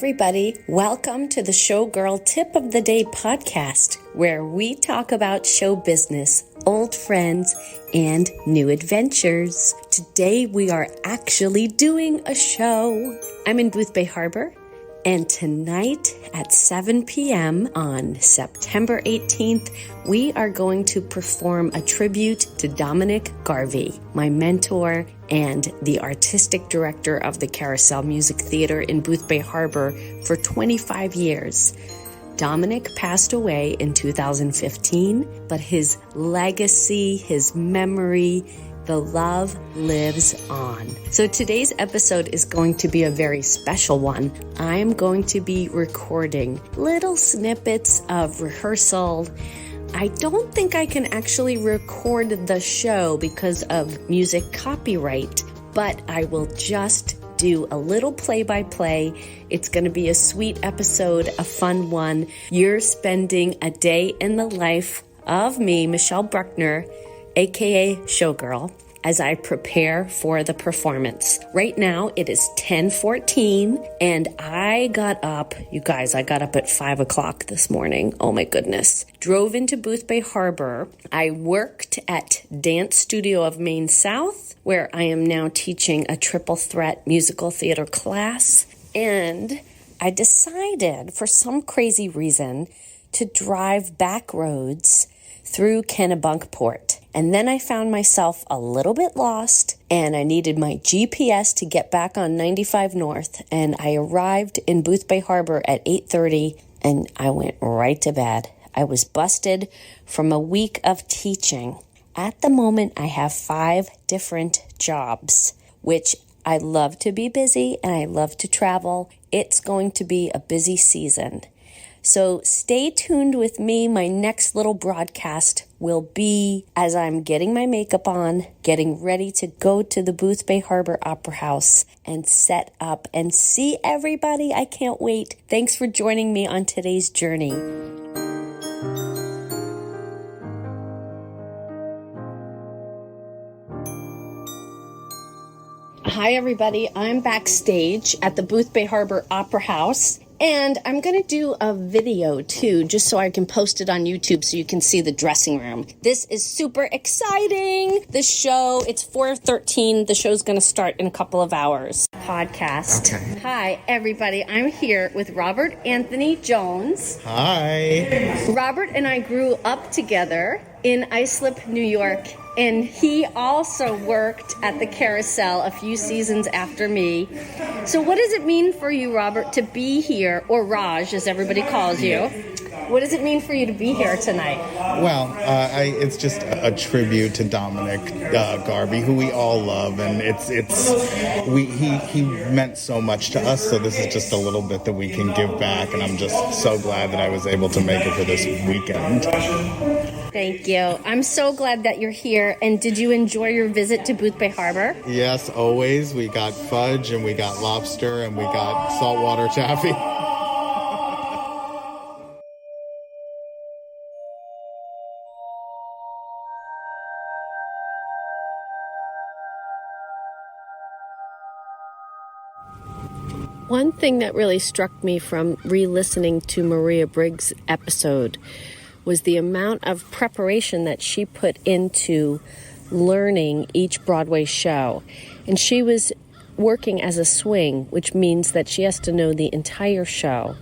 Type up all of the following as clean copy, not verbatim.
everybody. Welcome to the Showgirl Tip of the Day podcast, where we talk about show business, old friends, and new adventures. Today we are actually doing a show. I'm in Boothbay Harbor, and tonight at 7 p.m. on September 18th, we are going to perform a tribute to Dominic Garvey, my mentor and the artistic director of the Carousel Music Theater in Boothbay Harbor for 25 years. Dominic passed away in 2015, but his legacy, his memory, the love lives on. So today's episode is going to be a very special one. I'm going to be recording little snippets of rehearsal. I don't think I can actually record the show because of music copyright, but I will just do a little play-by-play. It's going to be a sweet episode, a fun one. You're spending a day in the life of me, Michelle Bruckner, aka Showgirl, as I prepare for the performance. Right now it is 10:14 and I got up at 5 o'clock this morning. Oh my goodness. Drove into Boothbay Harbor. I worked at Dance Studio of Maine South, where I am now teaching a triple threat musical theater class. And I decided for some crazy reason to drive back roads through Kennebunkport. And then I found myself a little bit lost and I needed my GPS to get back on 95 North. And I arrived in Boothbay Harbor at 8:30 and I went right to bed. I was busted from a week of teaching. At the moment, I have 5 different jobs, which I love to be busy and I love to travel. It's going to be a busy season. So stay tuned with me. My next little broadcast will be as I'm getting my makeup on, getting ready to go to the Boothbay Harbor Opera House and set up and see everybody. I can't wait. Thanks for joining me on today's journey. Hi, everybody. I'm backstage at the Boothbay Harbor Opera House. And I'm going to do a video, too, just so I can post it on YouTube so you can see the dressing room. This is super exciting. The show, it's 4:13. The show's going to start in a couple of hours. Podcast. Okay. Hi, everybody. I'm here with Robert Anthony Jones. Hi. Robert and I grew up together in Islip, New York. And he also worked at the Carousel a few seasons after me. So what does it mean for you, Robert, to be here, or Raj, as everybody calls you? What does it mean for you to be here tonight? Well, it's just a tribute to Dominic Garvey, who we all love, and he meant so much to us. So this is just a little bit that we can give back, and I'm just so glad that I was able to make it for this weekend. Thank you. I'm so glad that you're here. And did you enjoy your visit to Boothbay Harbor? Yes, always. We got fudge, and we got lobster, and we got saltwater taffy. One thing that really struck me from re-listening to Maria Briggs' episode was the amount of preparation that she put into learning each Broadway show. And she was working as a swing, which means that she has to know the entire show.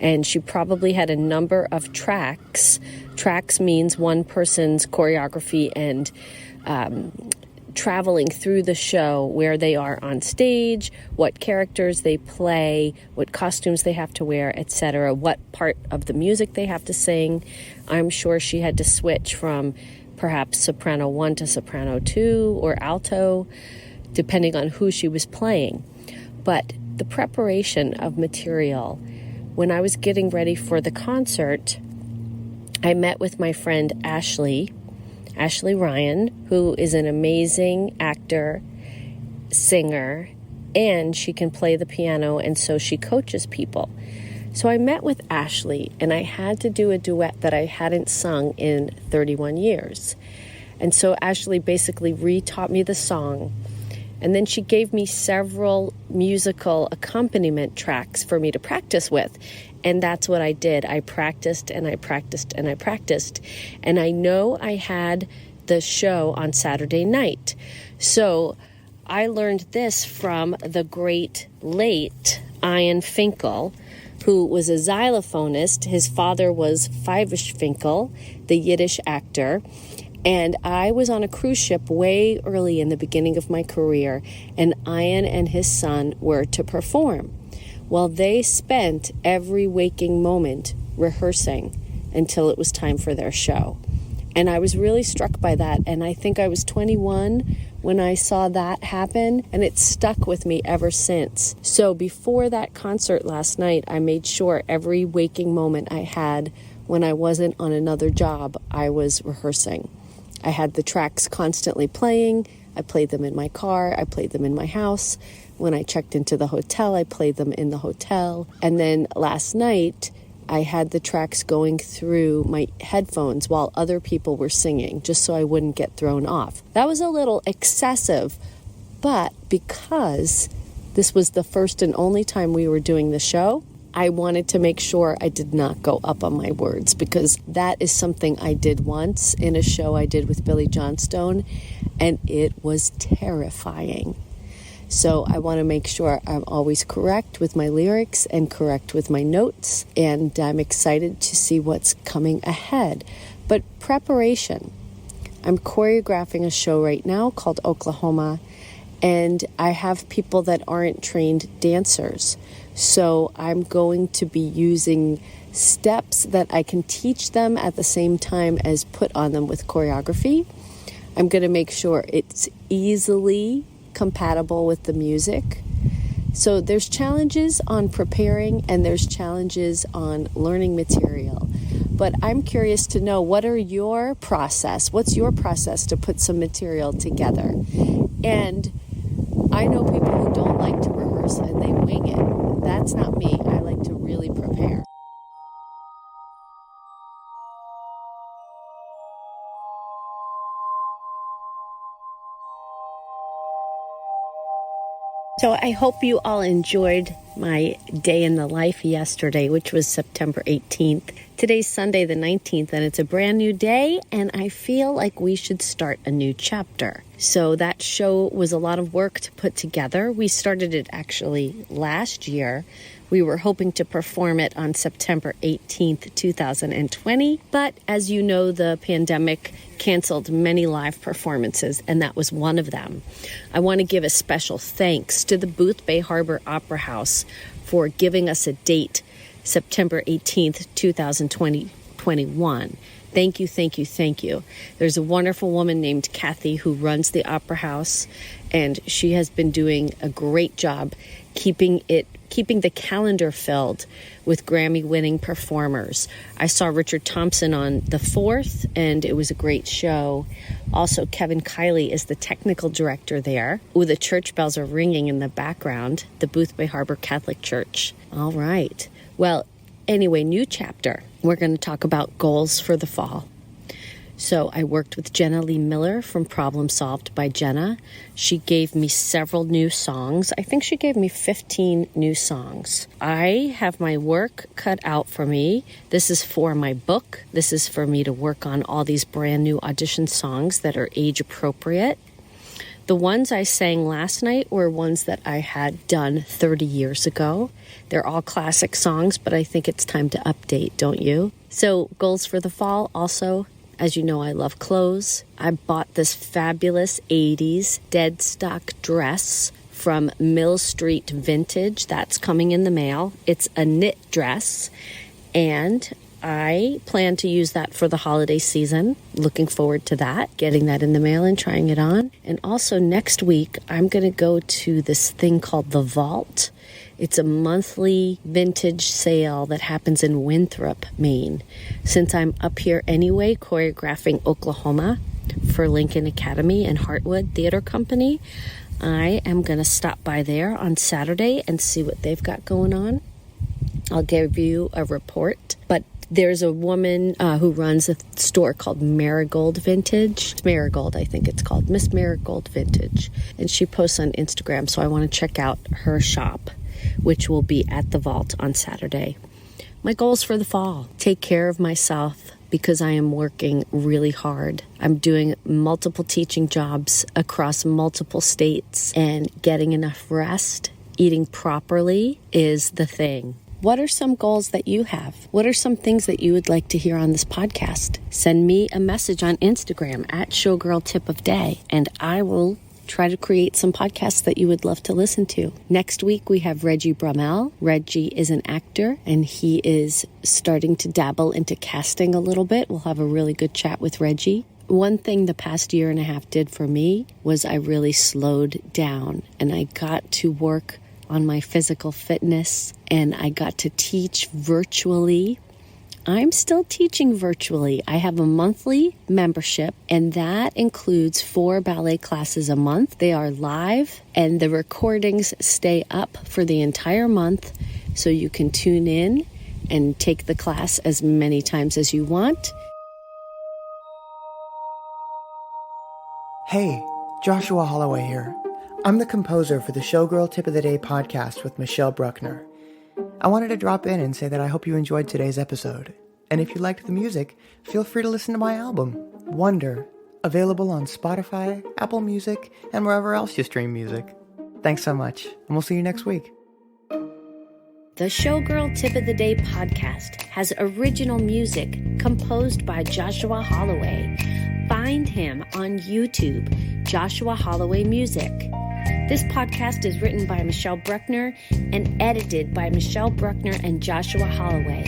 And she probably had a number of tracks. Tracks means one person's choreography and traveling through the show, where they are on stage, what characters they play, what costumes they have to wear, etc., what part of the music they have to sing. I'm sure she had to switch from perhaps soprano 1 to soprano 2 or alto, depending on who she was playing. But the preparation of material, when I was getting ready for the concert, I met with my friend Ashley Ryan, who is an amazing actor, singer, and she can play the piano, and so she coaches people. So I met with Ashley, and I had to do a duet that I hadn't sung in 31 years. And so Ashley basically re-taught me the song, And then she gave me several musical accompaniment tracks for me to practice with. And that's what I did. I practiced and I practiced and I practiced. And I know I had the show on Saturday night. So I learned this from the great late Ian Finkel, who was a xylophonist. His father was Fivish Finkel, the Yiddish actor. And I was on a cruise ship way early in the beginning of my career, and Ian and his son were to perform. Well, they spent every waking moment rehearsing until it was time for their show. And I was really struck by that. And I think I was 21 when I saw that happen, and it stuck with me ever since. So before that concert last night, I made sure every waking moment I had when I wasn't on another job, I was rehearsing. I had the tracks constantly playing. I played them in my car. I played them in my house. When I checked into the hotel, I played them in the hotel. And then last night, I had the tracks going through my headphones while other people were singing, just so I wouldn't get thrown off. That was a little excessive, but because this was the first and only time we were doing the show, I wanted to make sure I did not go up on my words, because that is something I did once in a show I did with Billy Johnstone, and it was terrifying. So I want to make sure I'm always correct with my lyrics and correct with my notes, and I'm excited to see what's coming ahead. But preparation. I'm choreographing a show right now called Oklahoma, and I have people that aren't trained dancers. So I'm going to be using steps that I can teach them at the same time as put on them with choreography. I'm going to make sure it's easily compatible with the music. So there's challenges on preparing and there's challenges on learning material. But I'm curious to know, what are your process? What's your process to put some material together? And I know people who don't like to rehearse and they wing it. That's not me. I like to really prepare. So I hope you all enjoyed my day in the life yesterday, which was September 18th. Today's Sunday the 19th, and it's a brand new day, and I feel like we should start a new chapter. So that show was a lot of work to put together. We started it actually last year. We were hoping to perform it on September 18th, 2020, but as you know, the pandemic canceled many live performances, and that was one of them. I want to give a special thanks to the Boothbay Harbor Opera House for giving us a date, September 18th, 2021. Thank you, thank you, thank you. There's a wonderful woman named Kathy who runs the Opera House, and she has been doing a great job keeping the calendar filled with Grammy-winning performers. I saw Richard Thompson on the 4th, and it was a great show. Also, Kevin Kiley is the technical director there. Ooh, the church bells are ringing in the background, the Boothbay Harbor Catholic Church. All right. Well, anyway, new chapter. We're going to talk about goals for the fall. So I worked with Jenna Lee Miller from Problem Solved by Jenna. She gave me several new songs. I think she gave me 15 new songs. I have my work cut out for me. This is for my book. This is for me to work on all these brand new audition songs that are age appropriate. The ones I sang last night were ones that I had done 30 years ago. They're all classic songs, but I think it's time to update, don't you? So goals for the fall also. As you know, I love clothes. I bought this fabulous 80s dead stock dress from Mill Street Vintage. That's coming in the mail. It's a knit dress, and I plan to use that for the holiday season. Looking forward to that, getting that in the mail and trying it on. And also next week, I'm going to go to this thing called The Vault. It's a monthly vintage sale that happens in Winthrop, Maine. Since I'm up here anyway, choreographing Oklahoma for Lincoln Academy and Heartwood Theater Company, I am going to stop by there on Saturday and see what they've got going on. I'll give you a report. But There's a woman who runs a store called Marigold Vintage. It's Marigold, I think it's called. Miss Marigold Vintage. And she posts on Instagram, so I want to check out her shop, which will be at the Vault on Saturday. My goals for the fall: take care of myself because I am working really hard. I'm doing multiple teaching jobs across multiple states, and getting enough rest, eating properly is the thing. What are some goals that you have? What are some things that you would like to hear on this podcast? Send me a message on Instagram at Showgirl Tip of Day, and I will try to create some podcasts that you would love to listen to. Next week, we have Reggie Bromell. Reggie is an actor, and he is starting to dabble into casting a little bit. We'll have a really good chat with Reggie. One thing the past year and a half did for me was I really slowed down, and I got to work on my physical fitness, and I got to teach virtually. I'm still teaching virtually. I have a monthly membership, and that includes 4 ballet classes a month. They are live, and the recordings stay up for the entire month, so you can tune in and take the class as many times as you want. Hey, Joshua Holloway here. I'm the composer for the Showgirl Tip of the Day podcast with Michelle Bruckner. I wanted to drop in and say that I hope you enjoyed today's episode. And if you liked the music, feel free to listen to my album, Wonder, available on Spotify, Apple Music, and wherever else you stream music. Thanks so much, and we'll see you next week. The Showgirl Tip of the Day podcast has original music composed by Joshua Holloway. Find him on YouTube, Joshua Holloway Music. This podcast is written by Michelle Bruckner and edited by Michelle Bruckner and Joshua Holloway.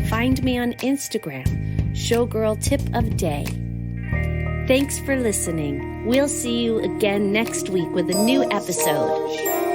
Find me on Instagram, Showgirl Tip of Day. Thanks for listening. We'll see you again next week with a new episode.